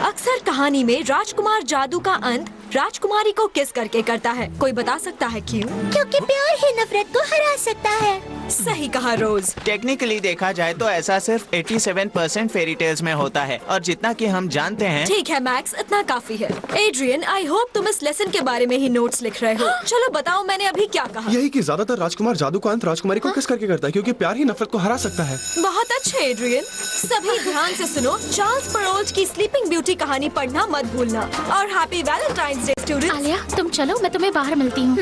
अक्सर कहानी में राजकुमार जादू का अंत राजकुमारी को किस करके करता है? कोई बता सकता है क्यों? क्योंकि प्यार ही नफरत को हरा सकता है। सही कहा रोज। टेक्निकली देखा जाए तो ऐसा सिर्फ 87% फेरी टेल्स में होता है और जितना कि हम जानते हैं। ठीक है मैक्स, इतना काफी है। एड्रियन, आई होप तुम इस लेसन के बारे में ही नोट्स लिख रहे हो। चलो बताओ मैंने अभी क्या कहा। यही कि ज्यादातर राजकुमार जादू का अंत राजकुमारी को किस करके करता है, क्योंकि प्यार ही नफरत को हरा सकता है। बहुत अच्छे एड्रियन। सभी ध्यान से सुनो, चार्ल्स पररोज की स्लीपिंग ब्यूटी कहानी पढ़ना मत भूलना। और happy Valentine's day students. Alia, तुम चलो, मैं तुम्हें बाहर मिलती हूँ।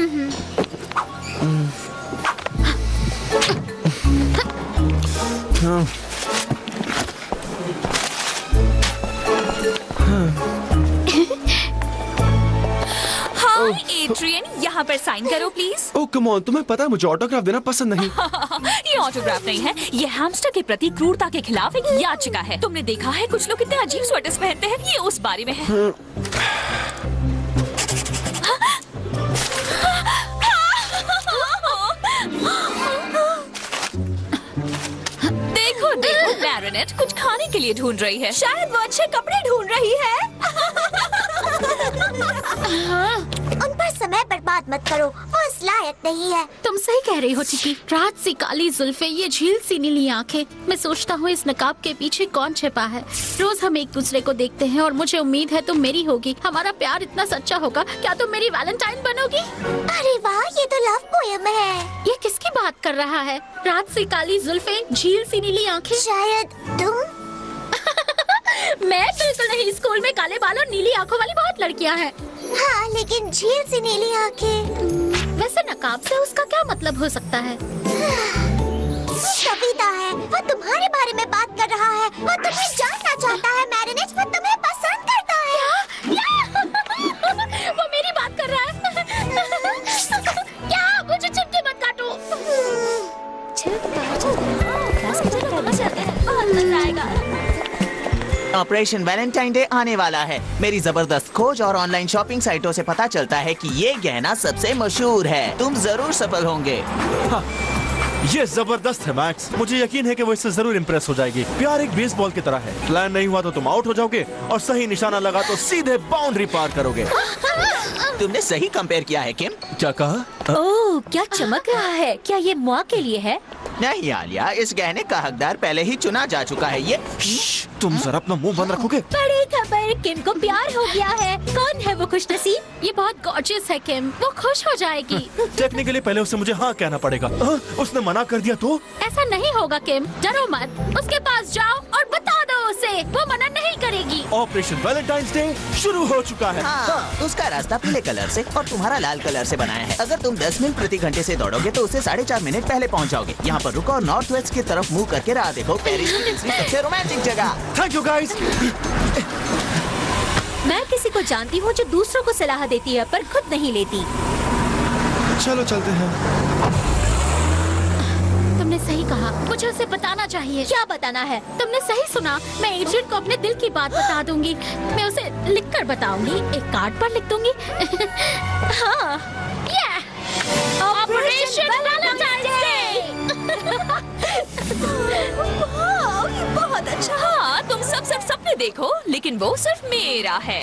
हाय एड्रियन, यहाँ पर साइन करो प्लीज। ओह कम ऑन, तुम्हें पता है मुझे ऑटोग्राफ देना पसंद नहीं। ये ऑटोग्राफ नहीं है, ये हैमस्टर के प्रति क्रूरता के खिलाफ एक याचिका है। तुमने देखा है कुछ लोग कितने अजीब स्वेटर्स पहनते हैं, ये उस बारे में है। देखो देखो, मैरिनेट कुछ खाने के लिए ढूंढ रही है। शायद वो अच्छे कपड़े ढूंढ रही है। उन पर समय बर्बाद मत करो, वो इस लायक नहीं है। तुम सही कह रही हो चिकी। रात सी काली जुल्फे, ये झील सी नीली आंखें। मैं सोचता हूँ इस नकाब के पीछे कौन छिपा है। रोज हम एक दूसरे को देखते हैं और मुझे उम्मीद है तुम मेरी होगी। हमारा प्यार इतना सच्चा होगा, क्या तुम मेरी वैलेंटाइन बनोगी? अरे वाह, ये तो लव पोएम है। ये किसकी बात कर रहा है? रात सी काली जुल्फे, झील सी नीली आंखें। शायद तुम। मैं बिल्कुल नहीं। स्कूल में काले बाल और नीली आंखों वाली बहुत लड़कियाँ हैं। हाँ, लेकिन झील सी नीली आंखें। वैसे नकाब से उसका क्या मतलब हो सकता है? कविता है, वो तुम्हारे बारे में बात कर रहा है। वो तुम्हें जानना चाहता है मैरिनेट, वो तुम्हें पसंद करता है। वो मेरी बात कर रहा है। क्या? मुझे चिपके मत काटो। बहुत मजा आएगा। ऑपरेशन वैलेंटाइन डे आने वाला है। मेरी जबरदस्त खोज और ऑनलाइन शॉपिंग साइटों से पता चलता है कि ये गहना सबसे मशहूर है। तुम जरूर सफल होंगे। ये जबरदस्त है मैक्स, मुझे यकीन है कि वो इससे जरूर इम्प्रेस हो जाएगी। प्यार एक बेसबॉल की तरह है, प्लान नहीं हुआ तो तुम आउट हो जाओगे और सही निशाना लगा तो सीधे बाउंड्री पार करोगे। तुमने सही कंपेयर किया है किम। क्या कहा? ओह, क्या चमक रहा है। क्या ये मुआ के लिए है? नहीं आलिया, इस गहने का हकदार पहले ही चुना जा चुका है। ये तुम जरा अपना मुंह बंद रखोगे? बड़ी खबर, किम को प्यार हो गया है। कौन है वो खुशनसीब? ये बहुत गॉर्जियस है किम, वो खुश हो जाएगी। टेक्निकली पहले उसे मुझे हाँ कहना पड़ेगा। उसने मना कर दिया तो? ऐसा नहीं होगा किम, डरो मत। उसके पास जाओ और बता दो उसे, वो मना नहीं करेगी। ऑपरेशन वैलेंटाइंस डे शुरू हो चुका है। हाँ, उसका रास्ता पीले कलर से और तुम्हारा लाल कलर से बनाया है। अगर तुम 10 मील प्रति घंटे से दौड़ोगे तो उसे 4.5 मिनट पहले पहुंच जाओगे। यहाँ पर रुको और नॉर्थ वेस्ट की तरफ मुंह करके राह देखो। पेरिस की तीसरी सबसे रोमांटिक जगह। Thank you guys. मैं किसी को जानती हूँ जो दूसरों को सलाह देती है पर खुद नहीं लेती। चलो चलते हैं। तुमने सही कहा, मुझे उसे बताना चाहिए। क्या बताना है? तुमने सही सुना, मैं एजेंट को अपने दिल की बात बता दूंगी। मैं उसे लिखकर बताऊंगी, एक कार्ड पर लिख दूंगी। हाँ, ऑपरेशन वैलेंटाइन डे। बहुत अच्छा। हाँ, तुम सब सिर्फ सपने देखो, लेकिन वो सिर्फ मेरा है।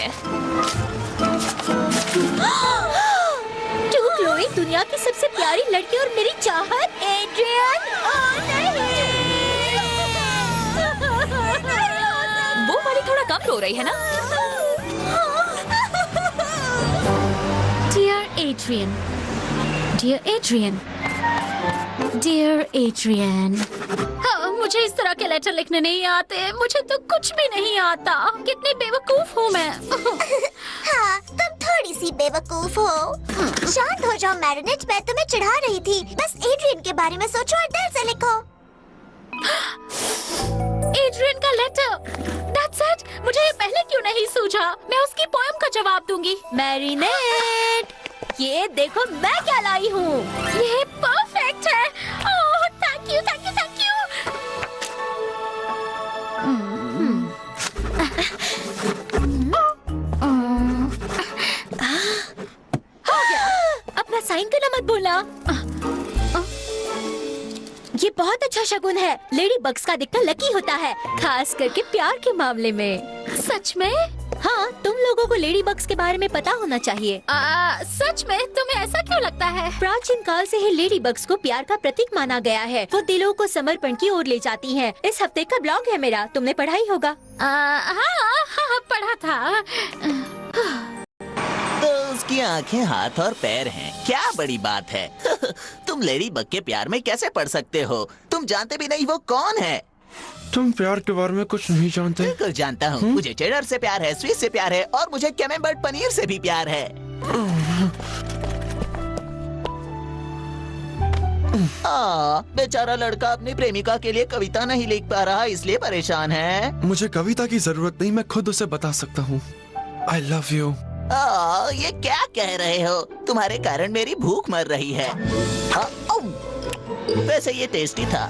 तू क्लोई, दुनिया की सबसे प्यारी लड़की और मेरी चाहत। एड्रियन, वो वाली थोड़ा कम रो रही है ना? Dear Adrian, dear Adrian, dear Adrian. हाँ, मुझे इस तरह के लेटर लिखने नहीं आते। मुझे तो कुछ भी नहीं आता। कितनी बेवकूफ हूँ मैं। हाँ, तुम थोड़ी सी बेवकूफ हो। शांत हो जाओ मैरिनेट, मैं तुम्हें चिढ़ा रही थी। बस एड्रियन के बारे में सोचो और दिल से लिखो। एड्रियन का लेटर, दैट्स इट। मुझे ये पहले क्यों नहीं सूझा? मैं उसकी पोएम का जवाब दूंगी। मैरिनेट, ये देखो मैं क्या लाई हूँ। ये परफेक्ट है। Oh, thank you, thank you, thank you. हो गया। अपना साइन करना मत भूलना। ये बहुत अच्छा शगुन है। लेडी बग्स का दिखना लकी होता है, खास करके प्यार के मामले में। सच में? हाँ, तुम लोगों को लेडी बग्स के बारे में पता होना चाहिए। सच में तुम्हें ऐसा क्यों लगता है? प्राचीन काल से ही लेडी बग्स को प्यार का प्रतीक माना गया है। वो दिलों को समर्पण की ओर ले जाती हैं। इस हफ्ते का ब्लॉग है मेरा, तुमने पढ़ा ही होगा। हाँ, पढ़ा था। तो उसकी आंखें, हाथ और पैर हैं, क्या बड़ी बात है। तुम लेडी बग के प्यार में कैसे पड़ सकते हो? तुम जानते भी नहीं वो कौन है। तुम प्यार के बारे में कुछ नहीं जानते? बिल्कुल जानता हूँ। मुझे चेडर से प्यार है, स्विस से प्यार है और मुझे कैमेम्बर्ट पनीर से भी प्यार है। बेचारा लड़का अपनी प्रेमिका के लिए कविता नहीं लिख पा रहा, इसलिए परेशान है। मुझे कविता की जरूरत नहीं, मैं खुद उसे बता सकता हूँ। I love you। ये क्या कह रहे हो? तुम्हारे कारण मेरी भूख मर रही है। वैसे ये टेस्टी था।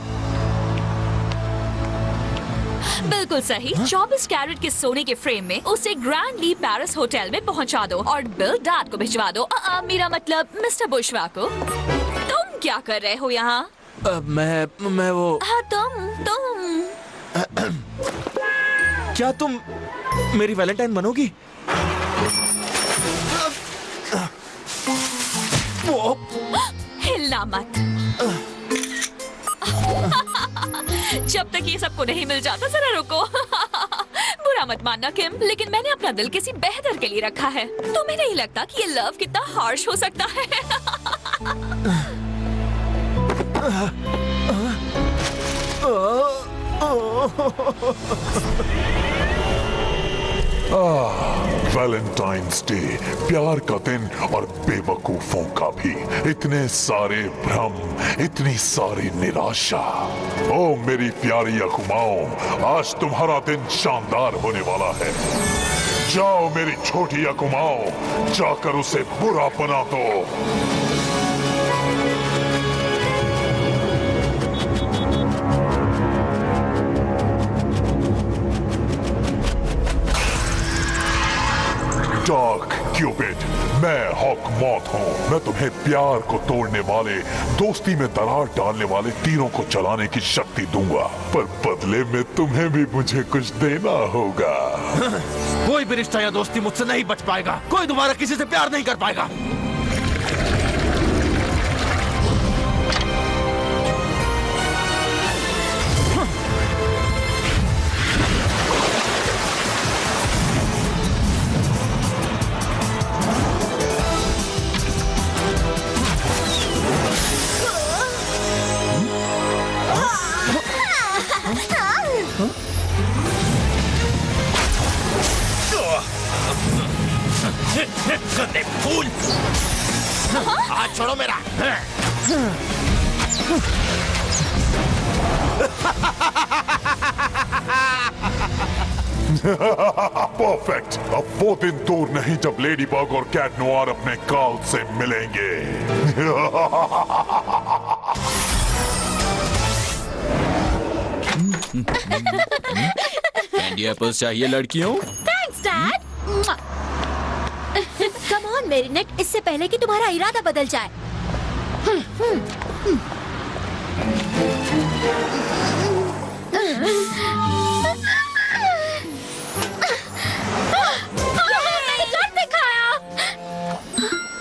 बिल्कुल सही। 24 कैरेट के सोने के फ्रेम में उसे ग्रैंड ली पेरिस होटल में पहुंचा दो और बिल डैड को भिजवा दो। मेरा मतलब मिस्टर बुशवा को। तुम क्या कर रहे हो यहाँ? मैं वो। हाँ, तुम क्या तुम मेरी वैलेंटाइन बनोगी? वो हिलना मत। जब तक ये सबको नहीं मिल जाता, जरा रुको। बुरा मत मानना किम, लेकिन मैंने अपना दिल किसी बेहतर के लिए रखा है। तुम्हें नहीं लगता कि ये लव कितना हार्श हो सकता है? वैलेंटाइंस डे, प्यार का दिन और बेवकूफों का भी। इतने सारे भ्रम, इतनी सारी निराशा। ओ मेरी प्यारी अकुमाओ, आज तुम्हारा दिन शानदार होने वाला है। जाओ मेरी छोटी अकुमाओ, जाकर उसे बुरा बना दो। डार्क क्यूपिड, मैं हॉक मॉथ हूँ। मैं तुम्हें प्यार को तोड़ने वाले, दोस्ती में दरार डालने वाले तीरों को चलाने की शक्ति दूंगा, पर बदले में तुम्हें भी मुझे कुछ देना होगा। कोई भी रिश्ता या दोस्ती मुझसे नहीं बच पाएगा। कोई दोबारा किसी से प्यार नहीं कर पाएगा। फूल, हाथ छोड़ो मेरा। परफेक्ट। अब वो दिन दूर नहीं जब लेडी बग और कैट नोआर अपने काल से मिलेंगे। कैंडी एप्पल्स चाहिए लड़कियों? Thanks dad. Come on marinate, इससे पहले कि तुम्हारा इरादा बदल जाए।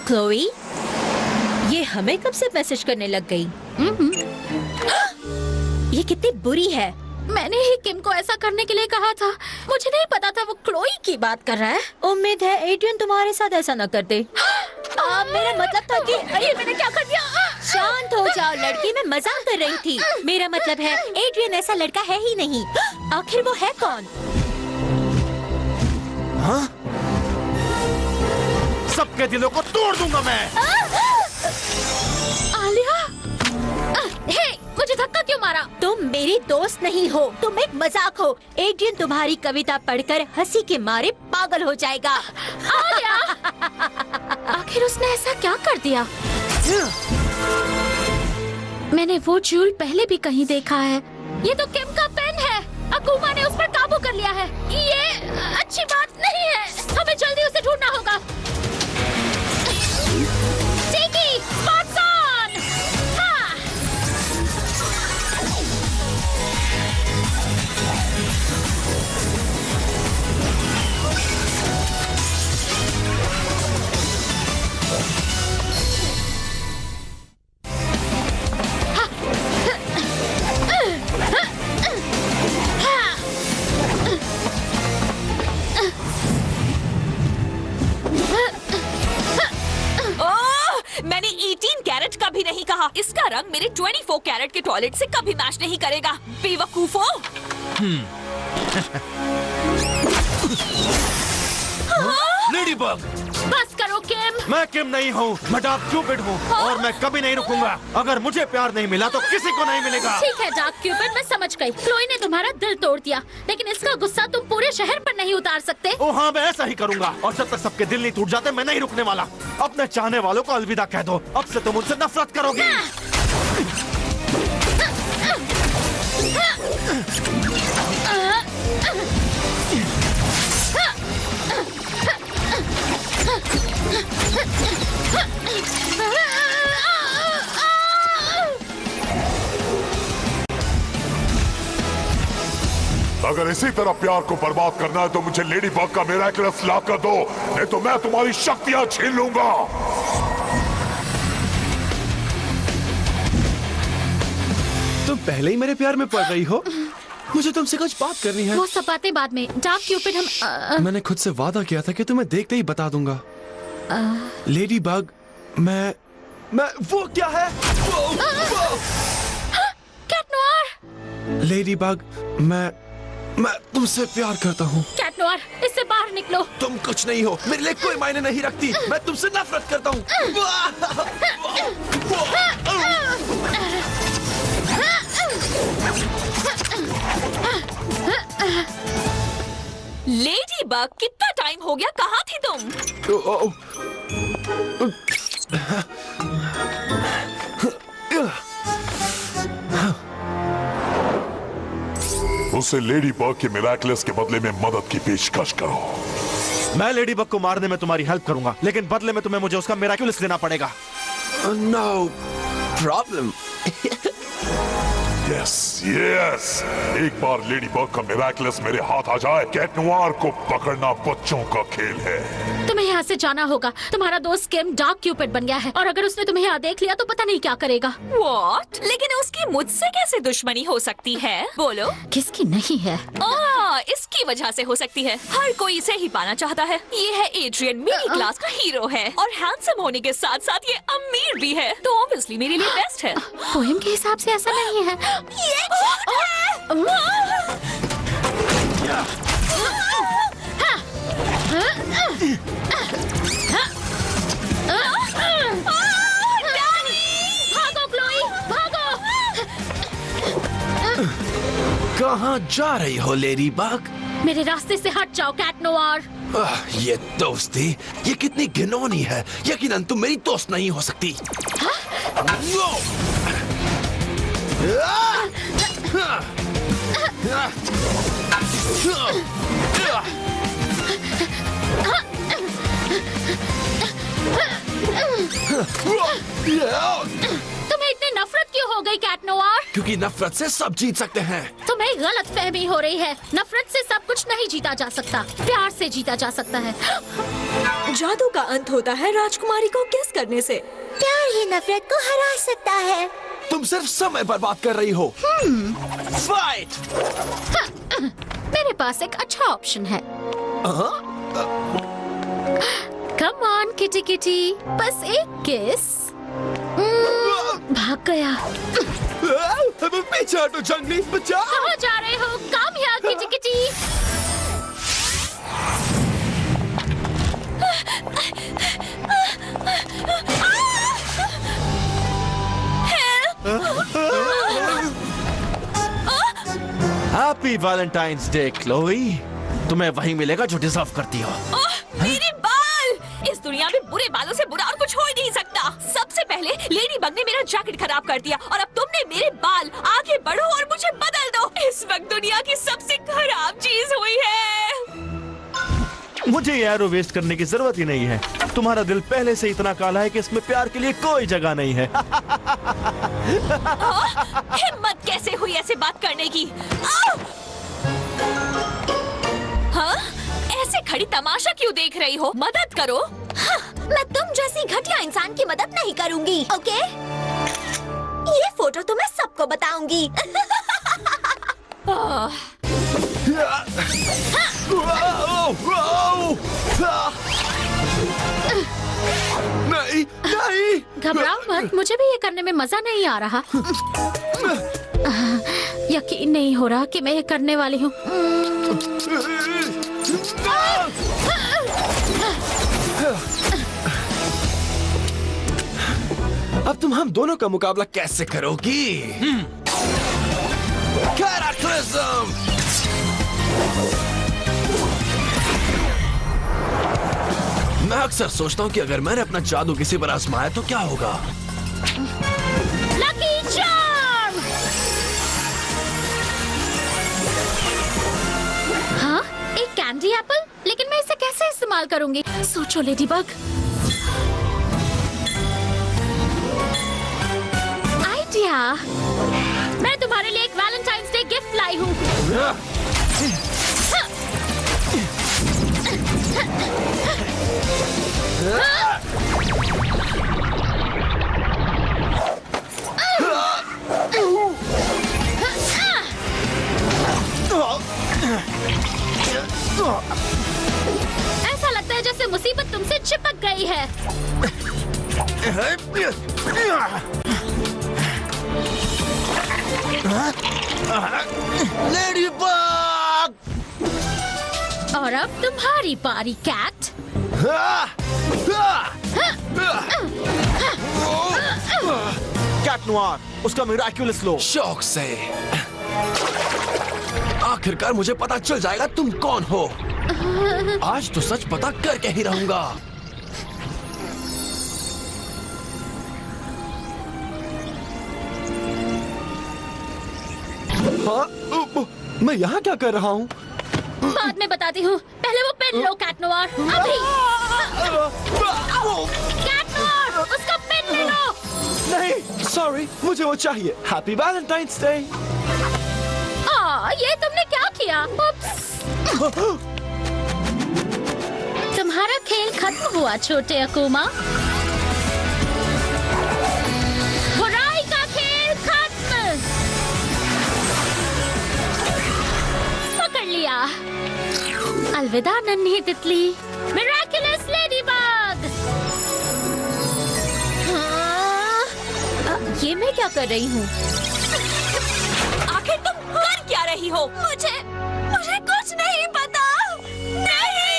क्लोई, ये हमें कब से मैसेज करने लग गई? ये कितनी बुरी है। मैंने ही किम को ऐसा करने के लिए कहा था। मुझे नहीं पता था वो क्लोई की बात कर रहा है। उम्मीद है एड्रियन तुम्हारे साथ ऐसा न करते। मेरा मतलब था कि अरे मैंने क्या कर दिया? शांत हो जाओ लड़की, मैं मजाक कर रही थी। मेरा मतलब है एड्रियन ऐसा लड़का है ही नहीं। आखिर वो है कौन? हाँ? सबके दिलों को तोड़ दूंगा मैं। आलिया, हे, मुझे धक्का क्यों मारा? तुम मेरी दोस्त नहीं हो, तुम एक मजाक हो। एड्रियन तुम्हारी कविता पढ़कर हंसी के मारे पागल हो जाएगा। आलिया, आखिर उसने ऐसा क्या कर दिया? मैंने वो जूल पहले भी कहीं देखा है। ये तो किम का पेन है। अकुमा ने उस पर काबू कर लिया है। ये अच्छी बात नहीं है। हमें जल्दी उसे ढूंढना होगा। टिकी, स्पॉट्स ऑन। हाँ। रंग मेरे 24 कैरेट के टॉयलेट से कभी मैच नहीं करेगा, बेवकूफो। लेडी बग, बस करो किम। मैं किम नहीं हूँ, मैं डार्क क्यूपिड हूँ और मैं कभी नहीं रुकूंगा। अगर मुझे प्यार नहीं मिला तो किसी को नहीं मिलेगा। ठीक है डार्क क्यूपिड, मैं समझ गई। क्लोई ने तुम्हारा दिल तोड़ दिया, लेकिन इसका गुस्सा तुम पूरे शहर पर नहीं उतार सकते। ओ हाँ, मैं ऐसा ही करूंगा और जब तक सबके दिल नहीं टूट जाते मैं नहीं रुकने वाला। अपने चाहने वालों को अलविदा कह दो, अब से तुम उनसे नफरत करोगे। अगर इसी तरह प्यार को बर्बाद करना है तो मुझे लेडी बग का मिरेकलस ला कर दो, नहीं तो मैं तुम्हारी शक्तियां छीन लूंगा। तुम पहले ही मेरे प्यार में पड़ रही हो। मुझे तुमसे कुछ बात करनी है। वो सब बातें बाद में। डार्क क्यूपिड, हम मैंने खुद से वादा किया था कि तुम्हें देखते ही बता दूंगा। लेडी बग, मैं वो क्या है? Cat noir. लेडी बग, मैं तुमसे प्यार करता हूँ। कैट नोआर, इससे बाहर निकलो। तुम कुछ नहीं हो, मेरे लिए कोई मायने नहीं रखती। मैं तुमसे नफरत करता हूँ। लेडी बग, कितना टाइम हो गया, कहाँ थी तुम? उसे लेडी बग के मिरेकलस के बदले में मदद की पेशकश करो। मैं लेडी बग को मारने में तुम्हारी हेल्प करूंगा, लेकिन बदले में तुम्हें मुझे उसका मिरेकलस देना पड़ेगा। No problem. यस यस, एक बार लेडी बग का मिरेकलस मेरे हाथ आ जाए, कैट नोआर को पकड़ना बच्चों का खेल है। तुम्हें यहाँ से जाना होगा। तुम्हारा दोस्त किम डार्क क्यूपिड बन गया है और अगर उसने तुम्हें यहाँ देख लिया तो पता नहीं क्या करेगा। What? लेकिन उसकी मुझसे कैसे दुश्मनी हो सकती है? बोलो। किसकी नहीं है? इसकी वजह से हो सकती है। हर कोई इसे ही पाना चाहता है। ये है एड्रियन, मेरी क्लास का हीरो है और हैंडसम होने के साथ साथ ये अमीर भी है, तो ऑब्वियसली मेरे लिए बेस्ट है। पोएम के हिसाब से ऐसा नहीं है। ये झूठ है। भागो क्लोई, भागो। कहाँ जा रही हो लेडी बग? मेरे रास्ते से हट जाओ कैट नोआर। ये दोस्ती, ये कितनी घिनौनी है। यकीनन तुम मेरी दोस्त नहीं हो सकती। तुम्हें इतनी नफरत क्यों हो गई कैट नोआर? क्योंकि नफरत से सब जीत सकते हैं। तुम्हें गलत फहमी हो रही है। नफरत से सब कुछ नहीं जीता जा सकता, प्यार से जीता जा सकता है। जादू का अंत होता है राजकुमारी को किस करने से। प्यार ही नफरत को हरा सकता है। तुम सिर्फ समय बर्बाद कर रही हो। फाइट! मेरे पास एक अच्छा ऑप्शन है। कम ऑन किटी किटी, बस एक किस। भाग गया। पीछे हटो जंगली, बचाओ। कहाँ जा रहे हो? कम यहाँ kitty kitty. Happy Valentine's day Chloe. तुम्हें वही मिलेगा जो डिजर्व करती हो। मेरे बाल! इस दुनिया में बुरे बालों से बुरा और कुछ हो ही नहीं सकता। सबसे पहले लेडी बग ने मेरा जैकेट खराब कर दिया और अब तुमने मेरे बाल। आगे बढ़ो और मुझे बदल दो। इस वक्त दुनिया की सबसे खराब चीज हुई है। मुझे ये एरो वेस्ट करने की जरूरत ही नहीं है। तुम्हारा दिल पहले से इतना काला है कि इसमें प्यार के लिए कोई जगह नहीं है। हिम्मत कैसे हुई ऐसे बात करने की? हाँ? ऐसे खड़ी तमाशा क्यों देख रही हो? मदद करो। मैं तुम जैसी घटिया इंसान की मदद नहीं करूंगी, ओके? ये फोटो तो मैं सबको बताऊंगी। नहीं नहीं। घबराओ मत, मुझे भी ये करने में मजा नहीं आ रहा। यकीन नहीं हो रहा कि मैं ये करने वाली हूँ। अब तुम हम दोनों का मुकाबला कैसे करोगी? कैटाक्लिज्म! मैं अक्सर सोचता हूँ कि अगर मैंने अपना जादू किसी पर आजमाया तो क्या होगा। Lucky charm! हाँ, एक कैंडी एप्पल? लेकिन मैं इसे कैसे इस्तेमाल करूंगी? सोचो लेडीबग। आइडिया! मैं तुम्हारे लिए एक वैलेंटाइंस डे गिफ्ट लाई हूँ। ऐसा लगता है जैसे मुसीबत तुमसे चिपक गई है। लेडीबग! और अब तुम्हारी पारी कैट। कैट नोयर, उसका मिराक्युलस लो। शौक से। आखिरकार मुझे पता चल जाएगा तुम कौन हो। आज तो सच पता करके ही रहूंगा। हाँ, मैं यहाँ क्या कर रहा हूँ? बाद में बताती हूँ, पहले वो पेन लो कैट नोयर। अभी कैट नोयर, उसका पेन ले लो। नहीं, सॉरी, मुझे वो चाहिए। Happy Valentine's day. ये तुमने क्या किया? तुम्हारा खेल खत्म हुआ छोटे अकुमा। बुराई का खेल खत्म। पकड़ लिया। अलविदा नन्ही तितली। Miraculous ladybug. ये मैं क्या कर रही हूँ? आखिर तुम कर क्या रही हो? मुझे कुछ नहीं पता। नहीं।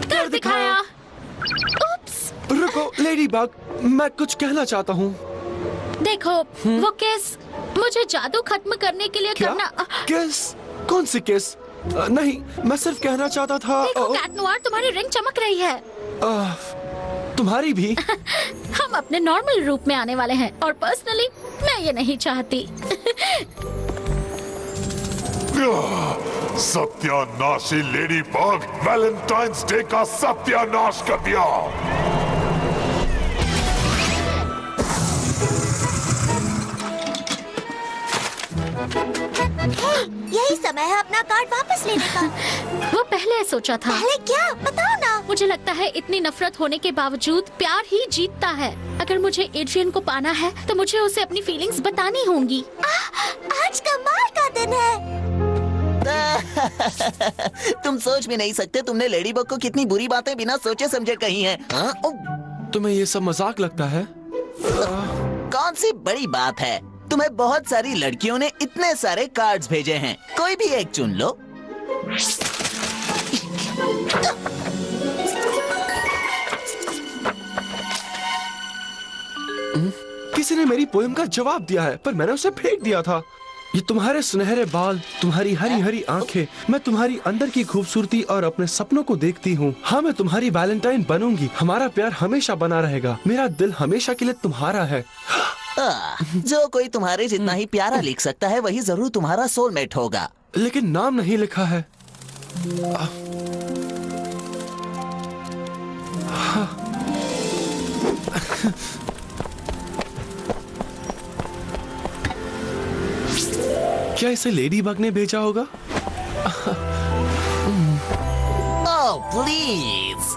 कर दिखाया। उप्स। रुको लेडीबग, मैं कुछ कहना चाहता हूँ। देखो, वो केस मुझे जादू खत्म करने के लिए क्या? करना। किस? कौन सी किस? नहीं, मैं सिर्फ कहना चाहता था। देखो कैट नोयर, तुम्हारी रिंग चमक रही है। तुम्हारी भी। हम अपने नॉर्मल रूप में आने वाले हैं और पर्सनली मैं ये नहीं चाहती। सत्यानाशी लेडीबग, वैलेंटाइंस डे का सत्यानाश कर दिया। यही समय है अपना कार्ड वापस लेने का। वो पहले सोचा था। पहले क्या? बताओ ना। मुझे लगता है इतनी नफरत होने के बावजूद प्यार ही जीतता है। अगर मुझे एड्रियन को पाना है तो मुझे उसे अपनी फीलिंग्स बतानी होंगी। आज कमाल का दिन है। तुम सोच भी नहीं सकते तुमने लेडीबग को कितनी बुरी बातें बिना सोचे समझे कही हैं। हाँ? तुम्हें ये सब मजाक लगता है? कौन सी बड़ी बात है? तुम्हें बहुत सारी लड़कियों ने इतने सारे कार्ड्स भेजे हैं, कोई भी एक चुन लो। किसी ने मेरी पोएम का जवाब दिया है, पर मैंने उसे फेंक दिया था। ये तुम्हारे सुनहरे बाल, तुम्हारी हरी हरी आंखें, मैं तुम्हारी अंदर की खूबसूरती और अपने सपनों को देखती हूँ। हाँ, मैं तुम्हारी वैलेंटाइन बनूंगी। हमारा प्यार हमेशा बना रहेगा। मेरा दिल हमेशा के लिए तुम्हारा है। जो कोई तुम्हारे जितना ही प्यारा लिख सकता है वही जरूर तुम्हारा सोलमेट होगा। लेकिन नाम नहीं लिखा है। क्या इसे लेडीबग ने भेजा होगा? Oh please.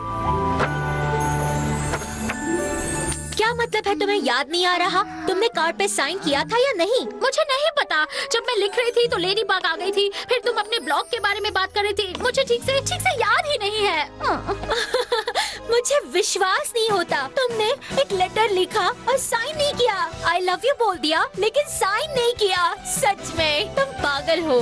क्या मतलब है तुम्हें याद नहीं आ रहा? तुमने कार्ड पे साइन किया था या नहीं? मुझे नहीं पता। जब मैं लिख रही थी तो लेडी बाग आ गई थी, फिर तुम अपने ब्लॉग के बारे में बात कर रही थी। मुझे ठीक से याद ही नहीं है। मुझे विश्वास नहीं होता। तुमने एक लेटर लिखा और साइन नहीं किया। आई लव यू बोल दिया लेकिन साइन नहीं किया। सच में तुम पागल हो।